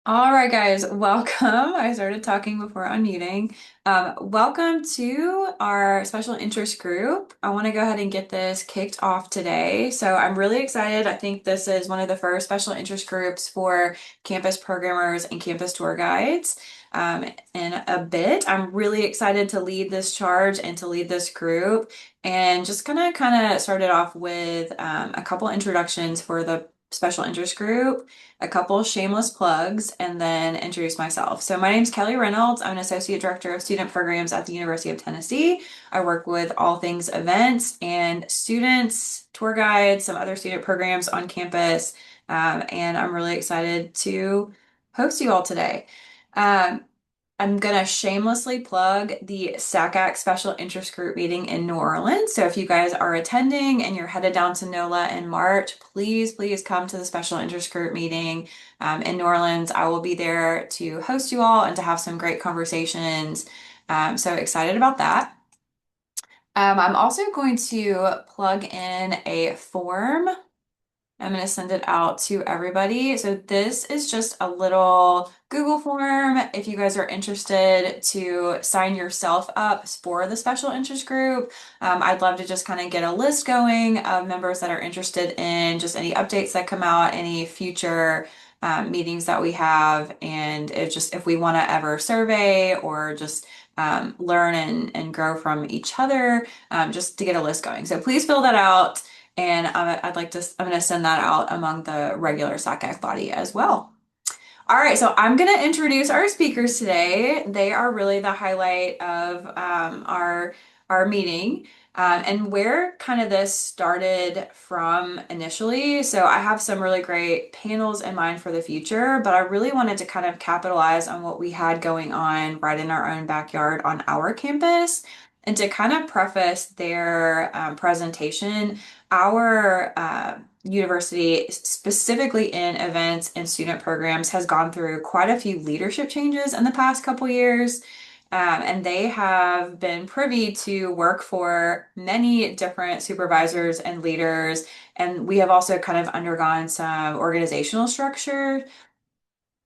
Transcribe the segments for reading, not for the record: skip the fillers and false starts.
All right, guys, welcome. I started talking before unmuting. Welcome to our special interest group. I want to go ahead and get this kicked off today. So I'm really excited. I think this is one of the first special interest groups for campus programmers and campus tour guides. In a bit, I'm really excited to lead this charge and to lead this group, and just gonna kind of start it off with a couple introductions for the special interest group, a couple shameless plugs, and then introduce myself. So my name is Kelly Reynolds. I'm an Associate Director of Student Programs at the University of Tennessee. I work with all things events and students, tour guides, some other student programs on campus, and I'm really excited to host you all today. Um, I'm gonna shamelessly plug the SACAC Special Interest Group meeting in New Orleans. So if you guys are attending and you're headed down to NOLA in March, please come to the Special Interest Group meeting in New Orleans. I will be there to host you all and to have some great conversations. So excited about that. I'm also going to plug in a form. I'm going to send it out to everybody. So this is just a little Google form if you guys are interested to sign yourself up for the special interest group. I'd love to just kind of get a list going of members that are interested in just any updates that come out, any future meetings that we have, and if we want to ever survey or just learn and grow from each other, just to get a list going. So please fill that out. And I'm going to send that out among the regular SACAC body as well. All right, so I'm going to introduce our speakers today. They are really the highlight of our meeting, and where kind of this started from initially. So I have some really great panels in mind for the future, but I really wanted to kind of capitalize on what we had going on right in our own backyard on our campus. And to kind of preface their presentation, our university, specifically in events and student programs, has gone through quite a few leadership changes in the past couple years. And they have been privy to work for many different supervisors and leaders. And we have also kind of undergone some organizational structure,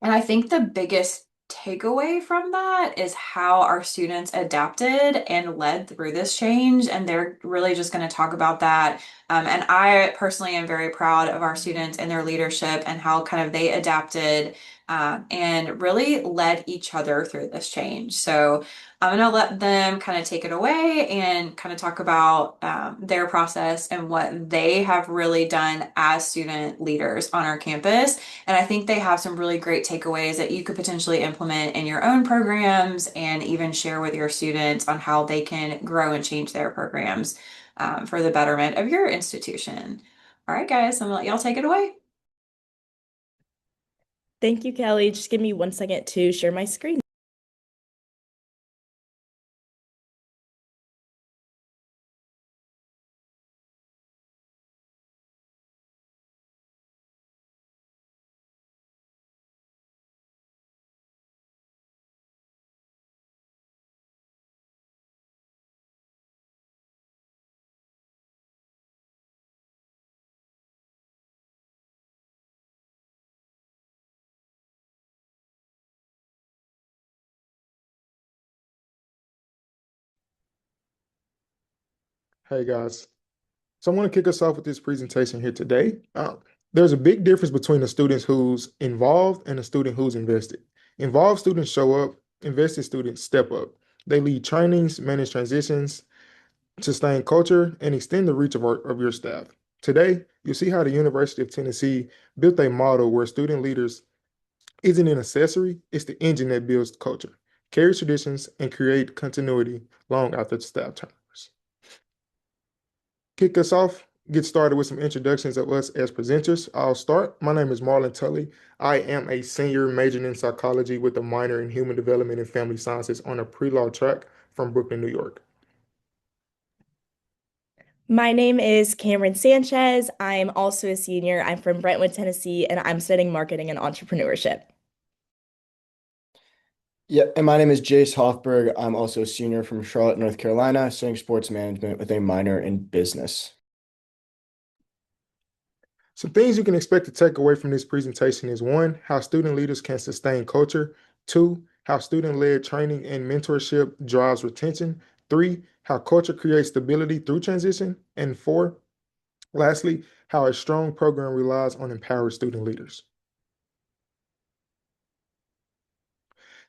and I think the biggest takeaway from that is how our students adapted and led through this change. And they're really just going to talk about that. And I personally am very proud of our students and their leadership and how kind of they adapted and really led each other through this change. So I'm going to let them kind of take it away and kind of talk about their process and what they have really done as student leaders on our campus. And I think they have some really great takeaways that you could potentially implement in your own programs and even share with your students on how they can grow and change their programs for the betterment of your institution. All right, guys, I'm gonna let y'all take it away. Thank you, Kelly. Just give me 1 second to share my screen. Hey guys, so I want to kick us off with this presentation here today. There's a big difference between a student who's involved and a student who's invested. Involved students show up, invested students step up. They lead trainings, manage transitions, sustain culture, and extend the reach of your staff. Today, you'll see how the University of Tennessee built a model where student leaders isn't an accessory, it's the engine that builds culture, carries traditions, and create continuity long after the staff turns. Kick us off, get started with some introductions of us as presenters. I'll start. My name is Marlon Tully. I am a senior majoring in psychology with a minor in human development and family sciences on a pre-law track from Brooklyn, New York. My name is Cameron Sanchez. I'm also a senior. I'm from Brentwood, Tennessee, and I'm studying marketing and entrepreneurship. Yeah, and my name is Jace Hoffberg. I'm also a senior from Charlotte, North Carolina, studying sports management with a minor in business. Some things you can expect to take away from this presentation is one, how student leaders can sustain culture. Two, how student-led training and mentorship drives retention. Three, how culture creates stability through transition. And four, lastly, how a strong program relies on empowered student leaders.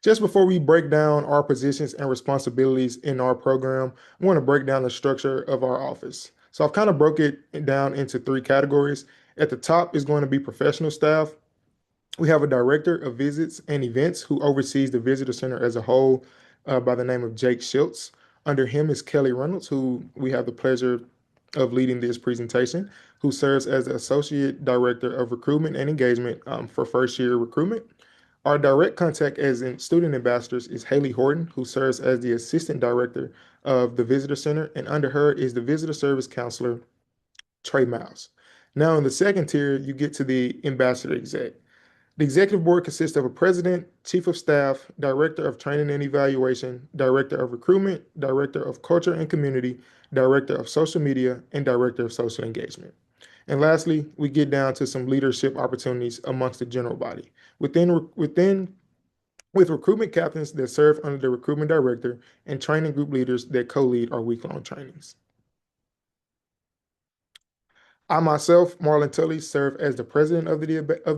Just before we break down our positions and responsibilities in our program, I want to break down the structure of our office. So I've kind of broke it down into three categories. At the top is going to be professional staff. We have a director of visits and events who oversees the visitor center as a whole by the name of Jake Schultz. Under him is Kelly Reynolds, who we have the pleasure of leading this presentation, who serves as the Associate Director of Recruitment and Engagement for first year recruitment. Our direct contact as in student ambassadors is Haley Horton, who serves as the Assistant Director of the Visitor Center, and under her is the Visitor Service Counselor, Trey Miles. Now, in the second tier, you get to the ambassador exec. The executive board consists of a president, chief of staff, director of training and evaluation, director of recruitment, director of culture and community, director of social media, and director of social engagement. And lastly, we get down to some leadership opportunities amongst the general body. Within with recruitment captains that serve under the recruitment director and training group leaders that co-lead our week-long trainings. I myself, Marlon Tully, serve as the president of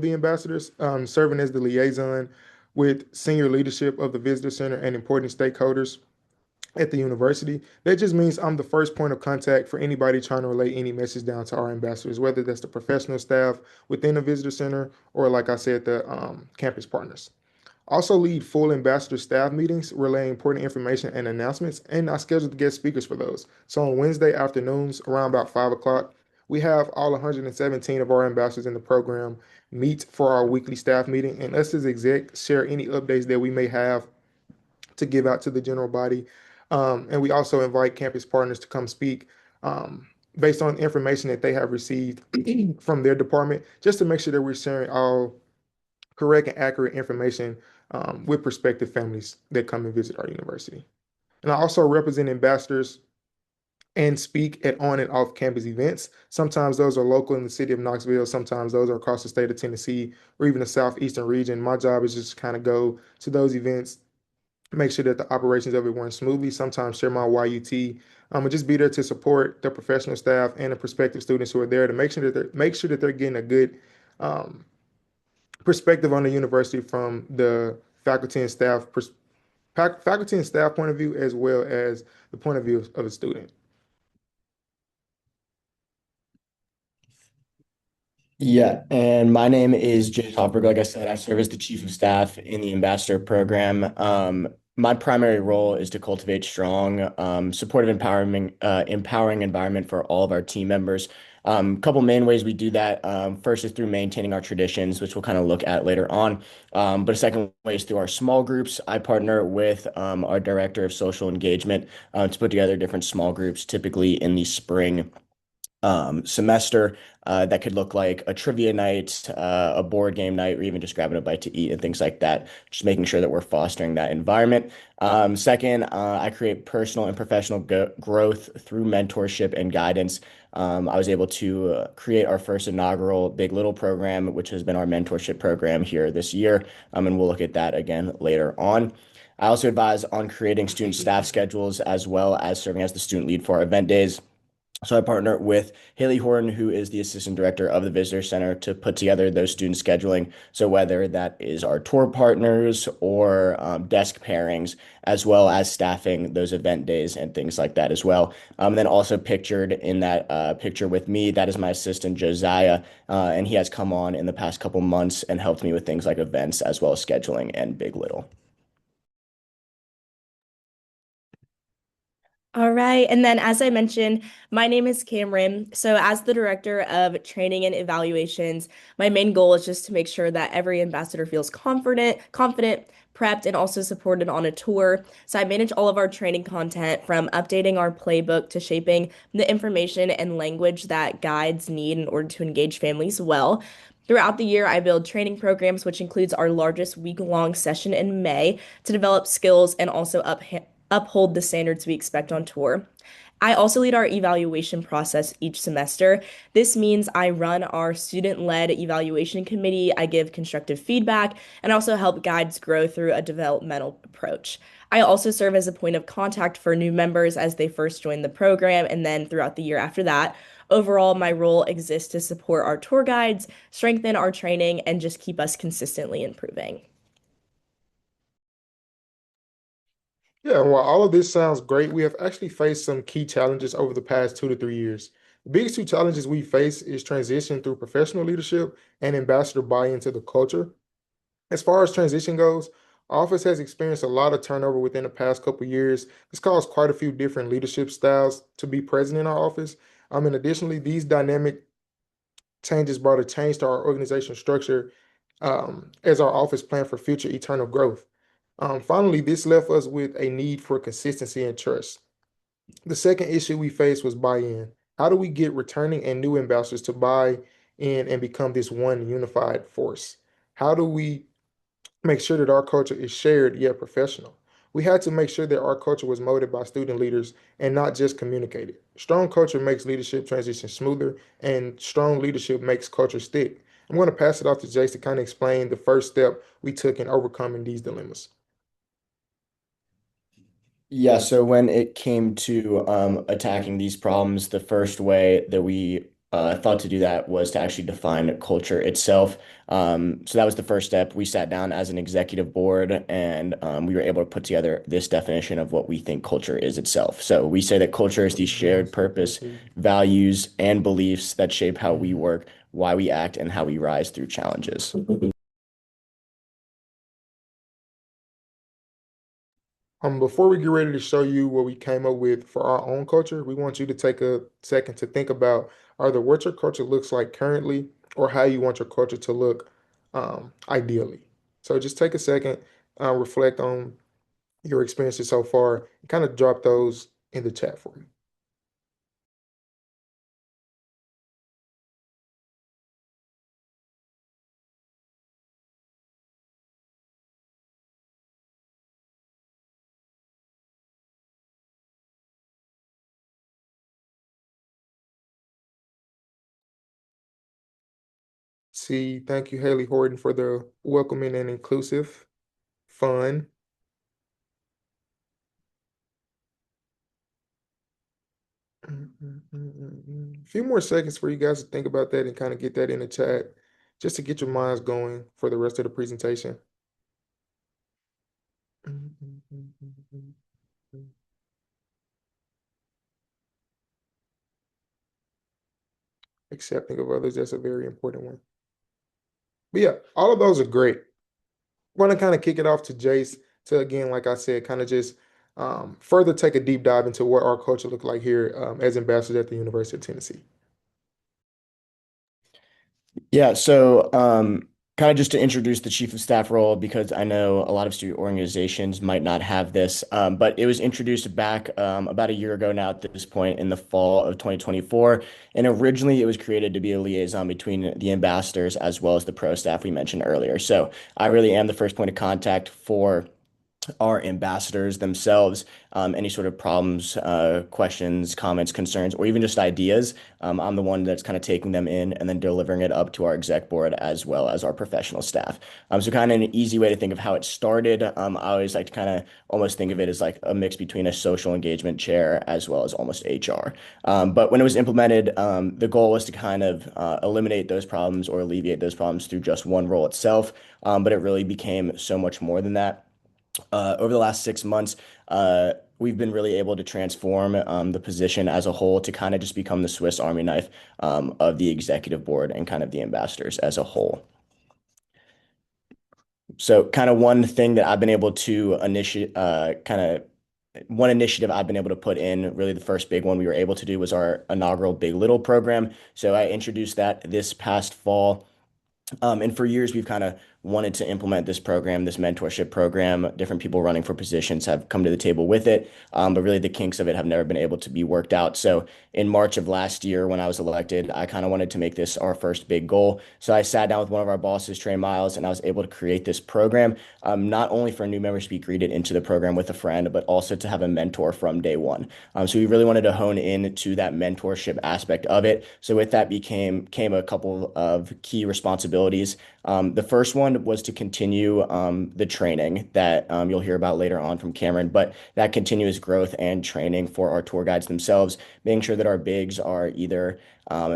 the ambassadors, serving as the liaison with senior leadership of the visitor center and important stakeholders at the university. That just means I'm the first point of contact for anybody trying to relay any message down to our ambassadors, whether that's the professional staff within the visitor center or, like I said, the campus partners. Also lead full ambassador staff meetings, relaying important information and announcements, and I scheduled guest speakers for those. So on Wednesday afternoons, around about 5 o'clock, we have all 117 of our ambassadors in the program meet for our weekly staff meeting, and us as execs share any updates that we may have to give out to the general body. And we also invite campus partners to come speak based on information that they have received from their department, just to make sure that we're sharing all correct and accurate information with prospective families that come and visit our university. And I also represent ambassadors and speak at on and off campus events. Sometimes those are local in the city of Knoxville, sometimes those are across the state of Tennessee or even the southeastern region. My job is just kind of go to those events, make sure that the operations of it run smoothly, sometimes share my YUT, and just be there to support the professional staff and the prospective students who are there to make sure that they're getting a good um, perspective on the university from the faculty and staff point of view, as well as the point of view of the student. Yeah, and my name is Jay Hopberg. Like I said, I serve as the chief of staff in the ambassador program. My primary role is to cultivate strong, supportive, empowering environment for all of our team members. A couple main ways we do that. First is through maintaining our traditions, which we'll kind of look at later on. But a second way is through our small groups. I partner with our director of social engagement to put together different small groups, typically in the spring semester. That could look like a trivia night, a board game night, or even just grabbing a bite to eat and things like that. Just making sure that we're fostering that environment. Second, I create personal and professional growth through mentorship and guidance. I was able to create our first inaugural Big Little program, which has been our mentorship program here this year. And we'll look at that again later on. I also advise on creating student staff schedules as well as serving as the student lead for our event days. So I partner with Haley Horton, who is the assistant director of the visitor center, to put together those student scheduling. So whether that is our tour partners or desk pairings, as well as staffing those event days and things like that as well. Then also pictured in that picture with me, that is my assistant Josiah, and he has come on in the past couple months and helped me with things like events as well as scheduling and Big Little. All right. And then, as I mentioned, my name is Cameron. So, as the director of training and evaluations, my main goal is just to make sure that every ambassador feels confident, prepped, and also supported on a tour. So, I manage all of our training content from updating our playbook to shaping the information and language that guides need in order to engage families well. Throughout the year, I build training programs, which includes our largest week-long session in May to develop skills and also uphold the standards we expect on tour. I also lead our evaluation process each semester. This means I run our student-led evaluation committee, I give constructive feedback, and also help guides grow through a developmental approach. I also serve as a point of contact for new members as they first join the program and then throughout the year after that. Overall, my role exists to support our tour guides, strengthen our training, and just keep us consistently improving. Yeah, while all of this sounds great, we have actually faced some key challenges over the past 2 to 3 years. The biggest two challenges we face is transition through professional leadership and ambassador buy-in to the culture. As far as transition goes, our office has experienced a lot of turnover within the past couple of years. This caused quite a few different leadership styles to be present in our office. And additionally, these dynamic changes brought a change to our organizational structure as our office planned for future eternal growth. Finally, this left us with a need for consistency and trust. The second issue we faced was buy-in. How do we get returning and new ambassadors to buy in and become this one unified force? How do we make sure that our culture is shared yet professional? We had to make sure that our culture was molded by student leaders and not just communicated. Strong culture makes leadership transition smoother, and strong leadership makes culture stick. I'm going to pass it off to Jace to kind of explain the first step we took in overcoming these dilemmas. Yeah, so when it came to attacking these problems, the first way that we thought to do that was to actually define culture itself. So that was the first step. We sat down as an executive board and we were able to put together this definition of what we think culture is itself. So we say that culture is the shared purpose, values, and beliefs that shape how we work, why we act, and how we rise through challenges. Before we get ready to show you what we came up with for our own culture, we want you to take a second to think about either what your culture looks like currently or how you want your culture to look ideally. So just take a second, reflect on your experiences so far, and kind of drop those in the chat for me. See, thank you, Haley Horton, for the welcoming and inclusive, fun. A few more seconds for you guys to think about that and kind of get that in the chat, just to get your minds going for the rest of the presentation. Accepting of others, that's a very important one. But yeah, all of those are great. I want to kind of kick it off to Jace to, again, like I said, kind of just further take a deep dive into what our culture look like here as ambassadors at the University of Tennessee. Yeah, so kind of just to introduce the chief of staff role, because I know a lot of student organizations might not have this, but it was introduced back about a year ago now at this point in the fall of 2024. And originally it was created to be a liaison between the ambassadors as well as the pro staff we mentioned earlier. So I really am the first point of contact for our ambassadors themselves, any sort of problems, questions, comments, concerns, or even just ideas. I'm the one that's kind of taking them in and then delivering it up to our exec board as well as our professional staff. So kind of an easy way to think of how it started. I always like to kind of almost think of it as like a mix between a social engagement chair as well as almost HR. But when it was implemented, the goal was to kind of eliminate those problems or alleviate those problems through just one role itself. But it really became so much more than that. Over the last 6 months, we've been really able to transform the position as a whole to kind of just become the Swiss Army knife of the executive board and kind of the ambassadors as a whole. So, kind of one thing that I've been able to initiate, one initiative I've been able to put in, really the first big one we were able to do was our inaugural Big Little program. So, I introduced that this past fall. And for years, we've kind of wanted to implement this program, this mentorship program. Different people running for positions have come to the table with it, but really the kinks of it have never been able to be worked out. So in March of last year, when I was elected, I kind of wanted to make this our first big goal. So I sat down with one of our bosses, Trey Miles, and I was able to create this program, not only for new members to be greeted into the program with a friend, but also to have a mentor from day one. So we really wanted to hone in to that mentorship aspect of it. So with that came a couple of key responsibilities. The first one was to continue the training that you'll hear about later on from Cameron, but that continuous growth and training for our tour guides themselves, making sure that our bigs are either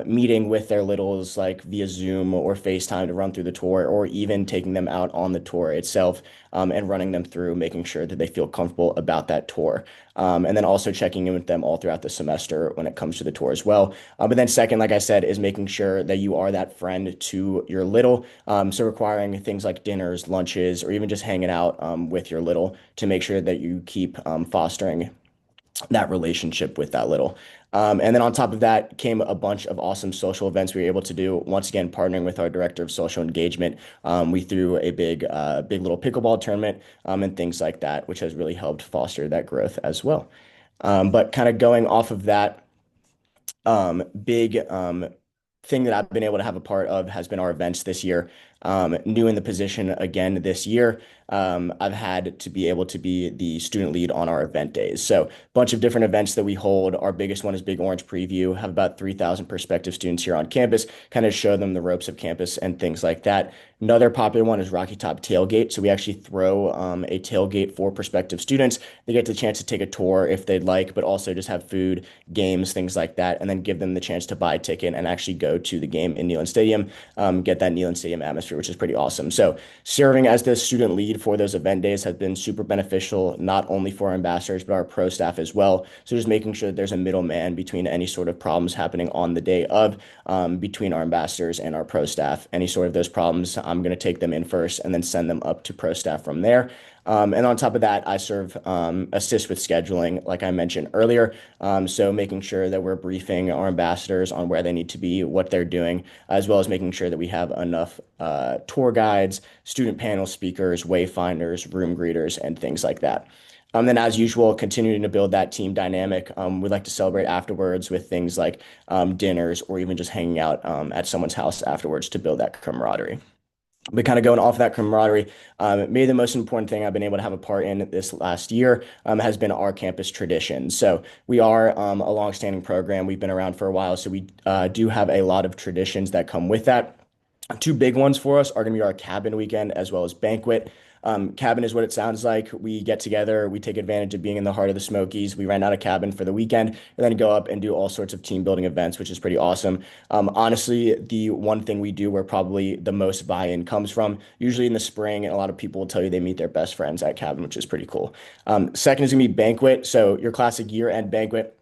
meeting with their littles like via Zoom or FaceTime to run through the tour, or even taking them out on the tour itself and running them through, making sure that they feel comfortable about that tour. And then also checking in with them all throughout the semester when it comes to the tour as well. But then second, like I said, is making sure that you are that friend to your little. So requiring things like dinners, lunches, or even just hanging out with your little to make sure that you keep fostering that relationship with that little. And then on top of that came a bunch of awesome social events we were able to do. Once again, partnering with our director of social engagement, we threw a big little pickleball tournament and things like that, which has really helped foster that growth as well. But kind of going off of that, big thing that I've been able to have a part of has been our events this year. New in the position again this year, I've had to be able to be the student lead on our event days. So, a bunch of different events that we hold. Our biggest one is Big Orange Preview. Have about 3,000 prospective students here on campus, kind of show them the ropes of campus and things like that. Another popular one is Rocky Top Tailgate. So we actually throw a tailgate for prospective students. They get the chance to take a tour if they'd like, but also just have food, games, things like that, and then give them the chance to buy a ticket and actually go to the game in Neyland Stadium, get that Neyland Stadium atmosphere, which is pretty awesome. So serving as the student lead for those event days has been super beneficial, not only for our ambassadors, but our pro staff as well. So just making sure that there's a middleman between any sort of problems happening on the day of, between our ambassadors and our pro staff. Any sort of those problems, I'm going to take them in first and then send them up to pro staff from there. And on top of that, I assist with scheduling, like I mentioned earlier. So making sure that we're briefing our ambassadors on where they need to be, what they're doing, as well as making sure that we have enough tour guides, student panel speakers, wayfinders, room greeters, and things like that. Then, as usual, continuing to build that team dynamic. We'd like to celebrate afterwards with things like dinners or even just hanging out at someone's house afterwards to build that camaraderie. But kind of going off that camaraderie, maybe the most important thing I've been able to have a part in this last year has been our campus tradition. So we are a longstanding program. We've been around for a while, so we do have a lot of traditions that come with that. Two big ones for us are going to be our cabin weekend as well as banquet. Cabin is what it sounds like. We get together, we take advantage of being in the heart of the Smokies. We rent out a cabin for the weekend and then go up and do all sorts of team building events, which is pretty awesome. Honestly, the one thing we do where probably the most buy-in comes from, usually in the spring, and a lot of people will tell you they meet their best friends at cabin, which is pretty cool. Second is going to be banquet. So your classic year-end banquet,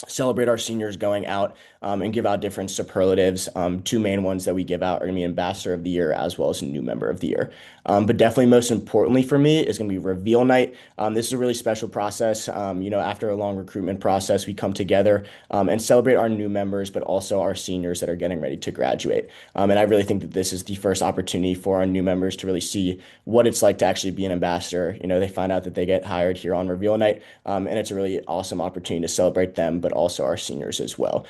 celebrate our seniors going out and give out different superlatives. Two main ones that we give out are going to be Ambassador of the Year as well as New Member of the Year. But definitely most importantly for me is going to be Reveal Night. This is a really special process. After a long recruitment process, we come together and celebrate our new members, but also our seniors that are getting ready to graduate. And I really think that this is the first opportunity for our new members to really see what it's like to actually be an ambassador. They find out that they get hired here on Reveal Night, and it's a really awesome opportunity to celebrate them, but also our seniors as well.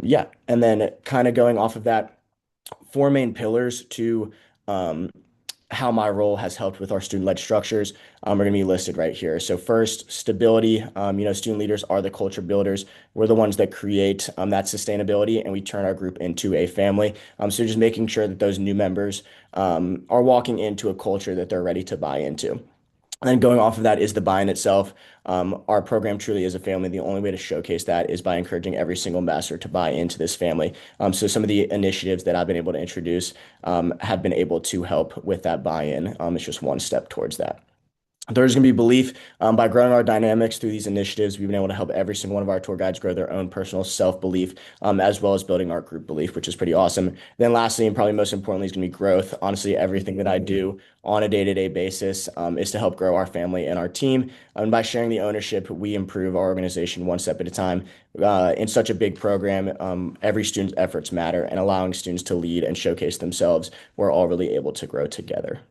Yeah. And then kind of going off of that, four main pillars to um, how my role has helped with our student-led structures are going to be listed right here. So first, stability. Student leaders are the culture builders. We're the ones that create that sustainability, and we turn our group into a family. So just making sure that those new members are walking into a culture that they're ready to buy into. And then going off of that is the buy-in itself. Our program truly is a family. The only way to showcase that is by encouraging every single ambassador to buy into this family. So some of the initiatives that I've been able to introduce have been able to help with that buy-in. It's just one step towards that. There's going to be belief by growing our dynamics through these initiatives. We've been able to help every single one of our tour guides grow their own personal self-belief, as well as building our group belief, which is pretty awesome. Then lastly, and probably most importantly, is going to be growth. Honestly, everything that I do on a day-to-day basis is to help grow our family and our team. And by sharing the ownership, we improve our organization one step at a time. In such a big program, every student's efforts matter, and allowing students to lead and showcase themselves, we're all really able to grow together.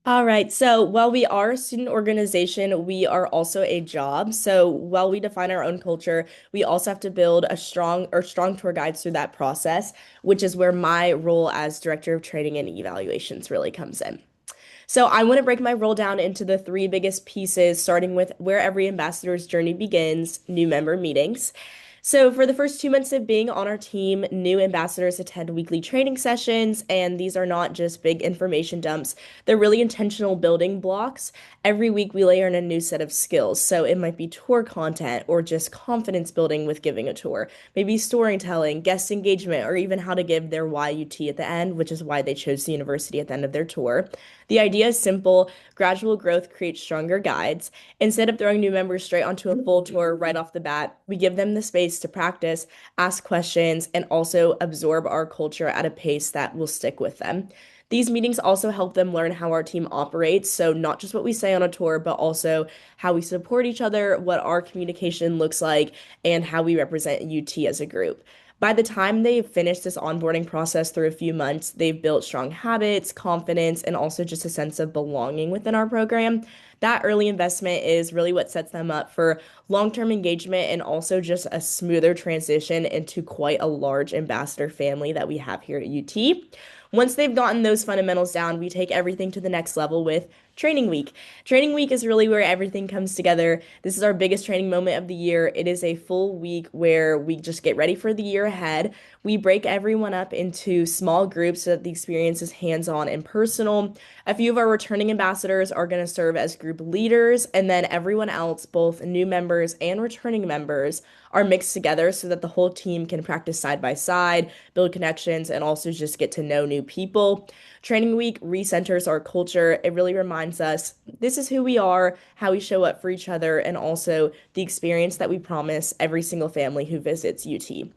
All right. So while we are a student organization, we are also a job. So while we define our own culture, we also have to build a strong tour guides through that process, which is where my role as director of training and evaluations really comes in. So I want to break my role down into the three biggest pieces, starting with where every ambassador's journey begins, new member meetings. So for the first 2 months of being on our team, new ambassadors attend weekly training sessions, and these are not just big information dumps. They're really intentional building blocks. Every week we layer in a new set of skills. So it might be tour content or just confidence building with giving a tour, maybe storytelling, guest engagement, or even how to give their YUT at the end, which is why they chose the university at the end of their tour. The idea is simple. Gradual growth creates stronger guides. Instead of throwing new members straight onto a full tour right off the bat, we give them the space to practice, ask questions, and also absorb our culture at a pace that will stick with them. These meetings also help them learn how our team operates. So, not just what we say on a tour, but also how we support each other, what our communication looks like, and how we represent UT as a group. By the time they've finished this onboarding process through a few months, they've built strong habits, confidence, and also just a sense of belonging within our program. That early investment is really what sets them up for long-term engagement and also just a smoother transition into quite a large ambassador family that we have here at UT. Once they've gotten those fundamentals down, we take everything to the next level with training week. Training week is really where everything comes together. This is our biggest training moment of the year. It is a full week where we just get ready for the year ahead. We break everyone up into small groups so that the experience is hands-on and personal. A few of our returning ambassadors are going to serve as group leaders, and then everyone else, both new members and returning members, are mixed together so that the whole team can practice side by side, build connections, and also just get to know new people. Training week recenters our culture. It really reminds us this is who we are, how we show up for each other, and also the experience that we promise every single family who visits UT.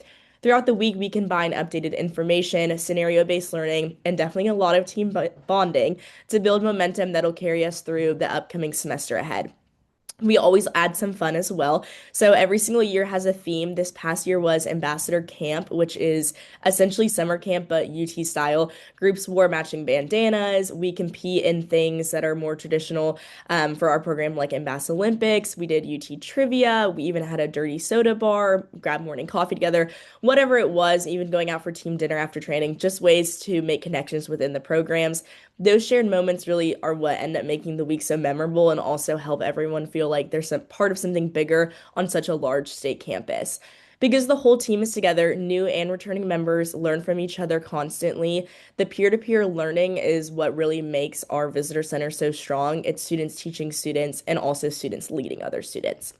Throughout the week, we combine updated information, scenario-based learning, and definitely a lot of team bonding to build momentum that'll carry us through the upcoming semester ahead. We always add some fun as well. So every single year has a theme. This past year was Ambassador Camp, which is essentially summer camp, but UT style. Groups wore matching bandanas. We compete in things that are more traditional for our program, like Ambassador Olympics. We did UT trivia. We even had a dirty soda bar, grab morning coffee together, whatever it was, even going out for team dinner after training, just ways to make connections within the programs. Those shared moments really are what end up making the week so memorable and also help everyone feel like they're some part of something bigger on such a large state campus. Because the whole team is together, new and returning members learn from each other constantly. The peer-to-peer learning is what really makes our visitor center so strong. It's students teaching students and also students leading other students.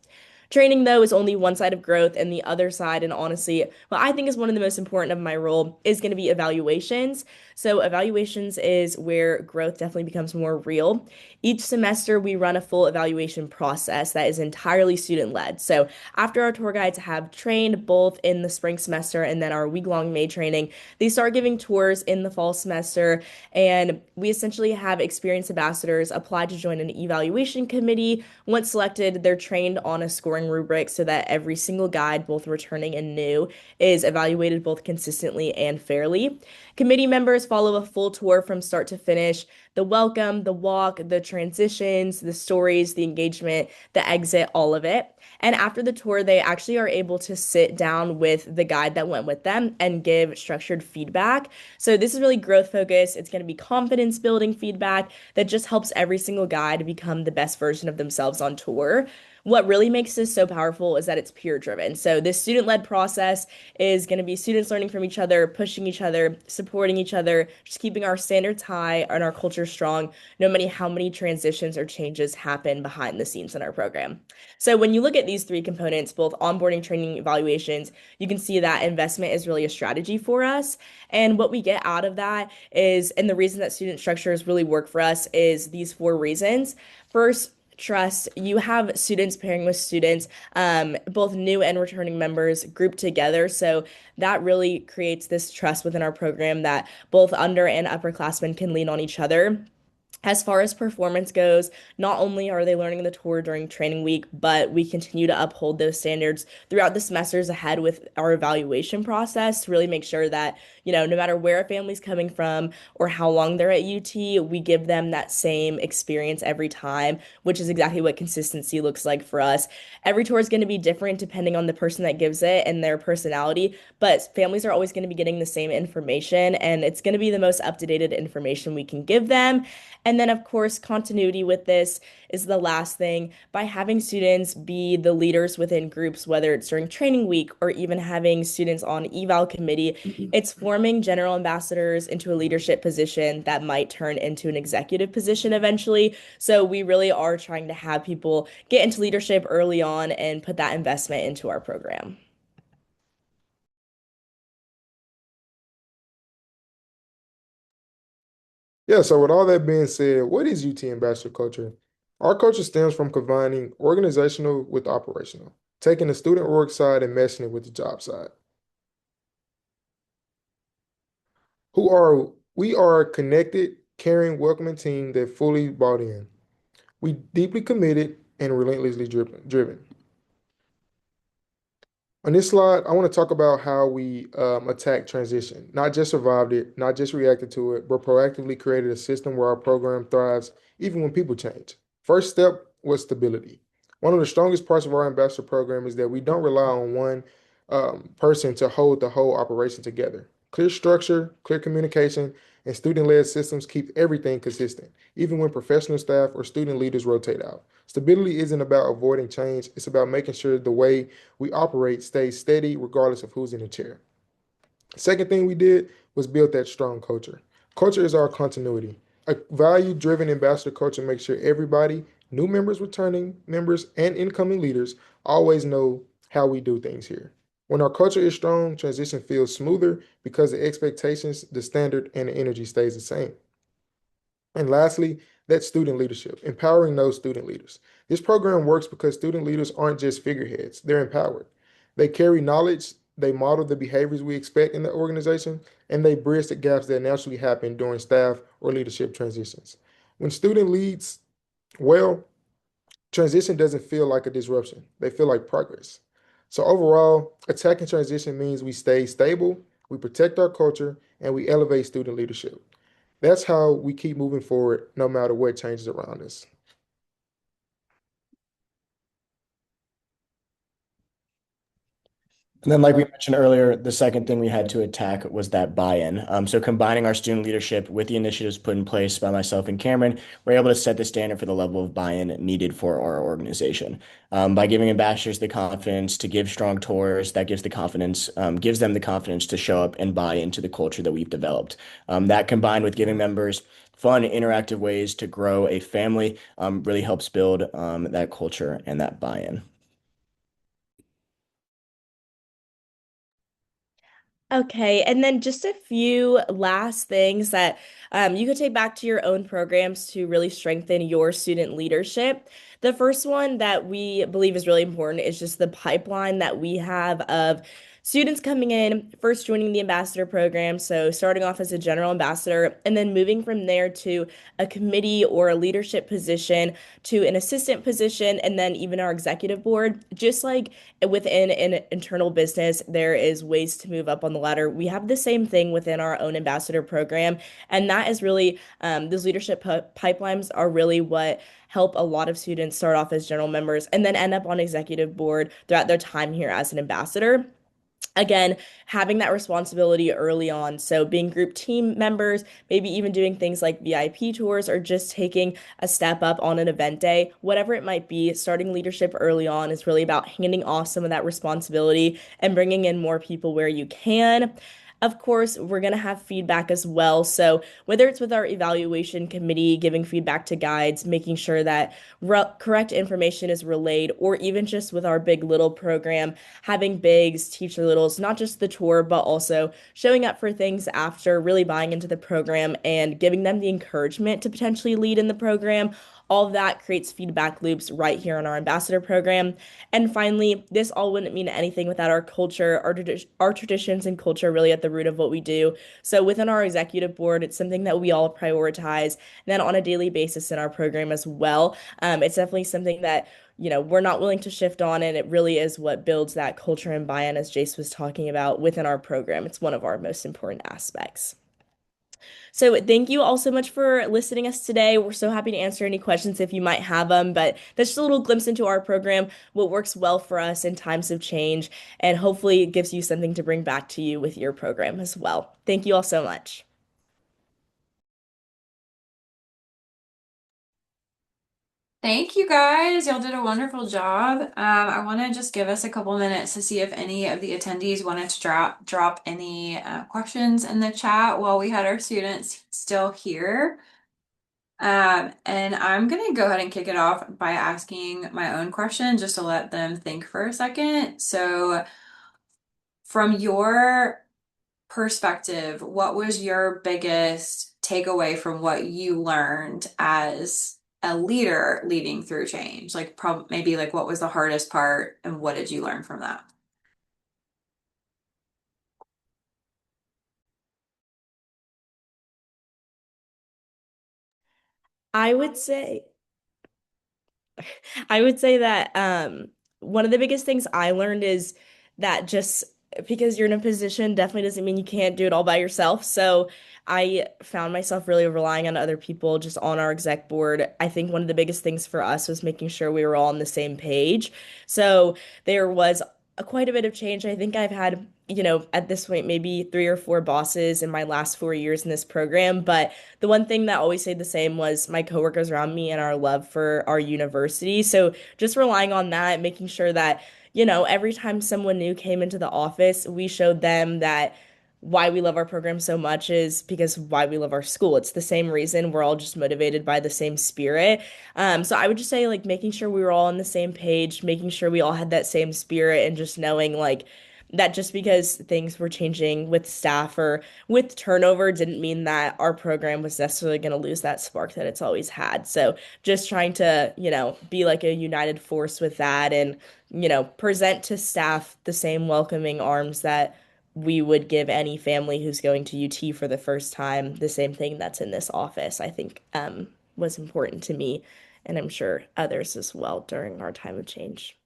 Training, though, is only one side of growth, and the other side, and honestly, what I think is one of the most important of my role is going to be evaluations. So, evaluations is where growth definitely becomes more real. Each semester, we run a full evaluation process that is entirely student led. So, after our tour guides have trained both in the spring semester and then our week-long May training, they start giving tours in the fall semester, and we essentially have experienced ambassadors apply to join an evaluation committee. Once selected, they're trained on a scoring rubric so that every single guide, both returning and new, is evaluated both consistently and fairly. Committee members follow a full tour from start to finish, the welcome, the walk, the transitions, the stories, the engagement, the exit, all of it. And after the tour, they actually are able to sit down with the guide that went with them and give structured feedback. So this is really growth focused. It's going to be confidence building feedback that just helps every single guide become the best version of themselves on tour. What really makes this so powerful is that it's peer driven. So this student-led process is going to be students learning from each other, pushing each other, supporting each other, just keeping our standards high and our culture strong, no matter how many transitions or changes happen behind the scenes in our program. So when you look at these three components, both onboarding, training, evaluations, you can see that investment is really a strategy for us. And what we get out of that is, and the reason that student structures really work for us is these four reasons. First, trust. You have students pairing with students, both new and returning members grouped together. So that really creates this trust within our program that both under and upperclassmen can lean on each other. As far as performance goes, not only are they learning the tour during training week, but we continue to uphold those standards throughout the semesters ahead with our evaluation process to really make sure that, no matter where a family's coming from or how long they're at UT, we give them that same experience every time, which is exactly what consistency looks like for us. Every tour is going to be different depending on the person that gives it and their personality, but families are always going to be getting the same information, and it's going to be the most up-to-date information we can give them. And then, of course, continuity with this is the last thing. By having students be the leaders within groups, whether it's during training week or even having students on eval committee, it's forming general ambassadors into a leadership position that might turn into an executive position eventually. So we really are trying to have people get into leadership early on and put that investment into our program. Yeah, so with all that being said, what is UT Ambassador culture? Our culture stems from combining organizational with operational, taking the student org side and meshing it with the job side. We are a connected, caring, welcoming team that fully bought in. We deeply committed and relentlessly driven. On this slide, I want to talk about how we attack transition, not just survived it, not just reacted to it, but proactively created a system where our program thrives even when people change. First step was stability. One of the strongest parts of our ambassador program is that we don't rely on one person to hold the whole operation together. Clear structure, clear communication, and student-led systems keep everything consistent, even when professional staff or student leaders rotate out. Stability isn't about avoiding change, it's about making sure the way we operate stays steady regardless of who's in the chair. Second thing we did was build that strong culture. Culture is our continuity. A value driven ambassador culture makes sure everybody, new members, returning members, and incoming leaders, always know how we do things here. When our culture is strong, transition feels smoother because the expectations, the standard, and the energy stays the same. And lastly, that's student leadership, empowering those student leaders. This program works because student leaders aren't just figureheads, they're empowered. They carry knowledge, they model the behaviors we expect in the organization, and they bridge the gaps that naturally happen during staff or leadership transitions. When student leads well, transition doesn't feel like a disruption, they feel like progress. So, overall, attacking transition means we stay stable, we protect our culture, and we elevate student leadership. That's how we keep moving forward no matter what changes around us. And then, like we mentioned earlier, the second thing we had to attack was that buy-in. So combining our student leadership with the initiatives put in place by myself and Cameron, we're able to set the standard for the level of buy-in needed for our organization. By giving ambassadors the confidence to give strong tours, that gives them the confidence to show up and buy into the culture that we've developed. That combined with giving members fun, interactive ways to grow a family, really helps build that culture and that buy-in. Okay, and then just a few last things that you could take back to your own programs to really strengthen your student leadership. The first one that we believe is really important is just the pipeline that we have of students coming in, first joining the ambassador program, so starting off as a general ambassador, and then moving from there to a committee or a leadership position to an assistant position, and then even our executive board. Just like within an internal business, there is ways to move up on the ladder. We have the same thing within our own ambassador program, and that is really those leadership pipelines are really what help a lot of students start off as general members and then end up on executive board throughout their time here as an ambassador. again, having that responsibility early on. So being group team members, maybe even doing things like VIP tours or just taking a step up on an event day, whatever it might be, starting leadership early on is really about handing off some of that responsibility and bringing in more people where you can. Of course, we're going to have feedback as well. So, whether it's with our evaluation committee, giving feedback to guides, making sure that correct information is relayed, or even just with our Big Little program, having bigs, teacher littles, not just the tour, but also showing up for things after, really buying into the program and giving them the encouragement to potentially lead in the program. All of that creates feedback loops right here in our ambassador program. And finally, this all wouldn't mean anything without our culture, our traditions and culture really at the root of what we do. So within our executive board, it's something that we all prioritize. And then on a daily basis in our program as well, it's definitely something that we're not willing to shift on, and it really is what builds that culture and buy-in, as Jace was talking about within our program. It's one of our most important aspects. So thank you all so much for listening us today. We're so happy to answer any questions if you might have them, but that's just a little glimpse into our program, what works well for us in times of change, and hopefully it gives you something to bring back to you with your program as well. Thank you all so much. Thank you guys. Y'all did a wonderful job. I want to just give us a couple minutes to see if any of the attendees wanted to drop any questions in the chat while we had our students still here. And I'm gonna go ahead and kick it off by asking my own question just to let them think for a second. So, from your perspective, what was your biggest takeaway from what you learned as a leader leading through change? Like, maybe like what was the hardest part and what did you learn from that? I would say I would say that one of the biggest things I learned is that just because you're in a position definitely doesn't mean you can't do it all by yourself. So I found myself really relying on other people just on our exec board. I think one of the biggest things for us was making sure we were all on the same page. So there was quite a bit of change. I think I've had, at this point, maybe 3 or 4 bosses in my last 4 years in this program, but the one thing that always stayed the same was my coworkers around me and our love for our university. So just relying on that, making sure that, every time someone new came into the office, we showed them that why we love our program so much is because why we love our school. It's the same reason. We're all just motivated by the same spirit. So I would just say like making sure we were all on the same page, making sure we all had that same spirit, and just knowing like that just because things were changing with staff or with turnover didn't mean that our program was necessarily going to lose that spark that it's always had. So just trying to, be like a united force with that, and, present to staff the same welcoming arms that we would give any family who's going to UT for the first time, the same thing that's in this office, I think was important to me, and I'm sure others as well during our time of change.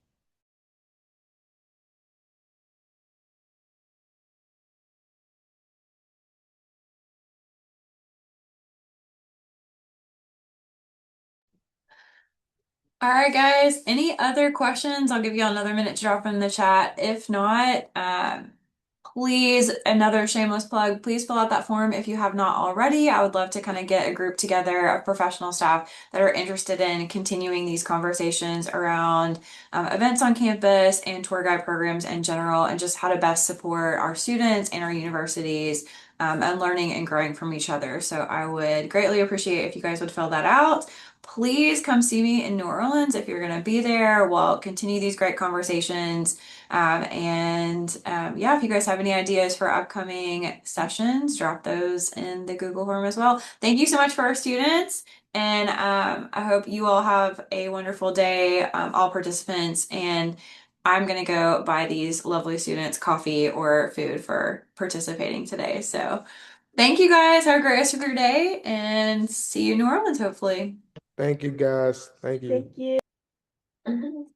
All right, guys. Any other questions? I'll give you another minute to drop in the chat. If not, please, another shameless plug, please fill out that form if you have not already. I would love to kind of get a group together of professional staff that are interested in continuing these conversations around events on campus and tour guide programs in general, and just how to best support our students and our universities and learning and growing from each other. So I would greatly appreciate if you guys would fill that out. Please come see me in New Orleans if you're going to be there. We'll continue these great conversations. Yeah, if you guys have any ideas for upcoming sessions, drop those in the Google form as well. Thank you so much for our students. And I hope you all have a wonderful day, all participants. And I'm going to go buy these lovely students coffee or food for participating today. So thank you guys. Have a great rest of your day and see you in New Orleans, hopefully. Thank you, guys. Thank you. Thank you.